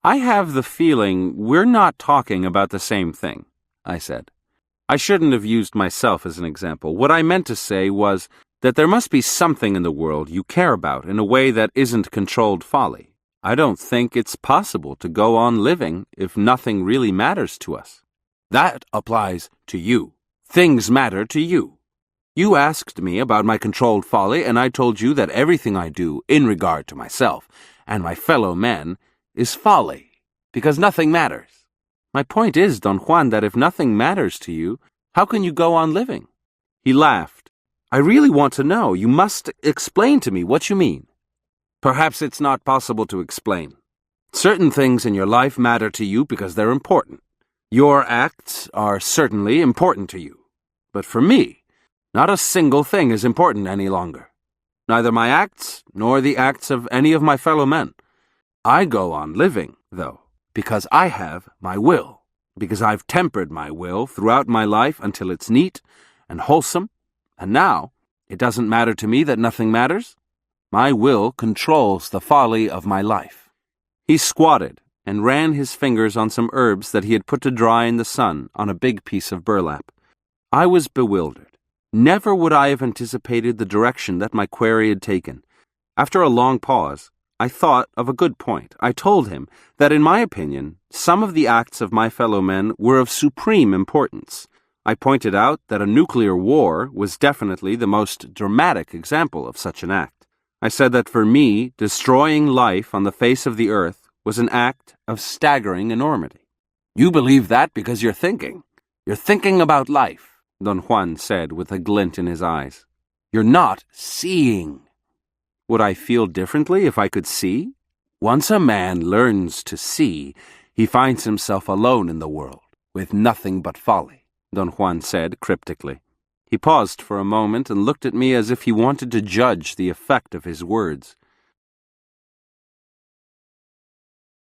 I have the feeling we're not talking about the same thing, I said. I shouldn't have used myself as an example. What I meant to say was that there must be something in the world you care about in a way that isn't controlled folly. I don't think it's possible to go on living if nothing really matters to us. That applies to you. Things matter to you. You asked me about my controlled folly, and I told you that everything I do in regard to myself and my fellow men is folly, because nothing matters. My point is, Don Juan, that if nothing matters to you, how can you go on living? He laughed. I really want to know. You must explain to me what you mean. Perhaps it's not possible to explain. Certain things in your life matter to you because they're important. Your acts are certainly important to you. But for me, not a single thing is important any longer. Neither my acts nor the acts of any of my fellow men. I go on living, though, because I have my will, because I've tempered my will throughout my life until it's neat and wholesome, and now it doesn't matter to me that nothing matters. My will controls the folly of my life. He squatted and ran his fingers on some herbs that he had put to dry in the sun on a big piece of burlap. I was bewildered. Never would I have anticipated the direction that my query had taken. After a long pause, I thought of a good point. I told him that, in my opinion, some of the acts of my fellow men were of supreme importance. I pointed out that a nuclear war was definitely the most dramatic example of such an act. I said that for me, destroying life on the face of the earth was an act of staggering enormity. You believe that because you're thinking. You're thinking about life, Don Juan said with a glint in his eyes. You're not seeing. Would I feel differently if I could see? Once a man learns to see, he finds himself alone in the world, with nothing but folly, Don Juan said cryptically. He paused for a moment and looked at me as if he wanted to judge the effect of his words.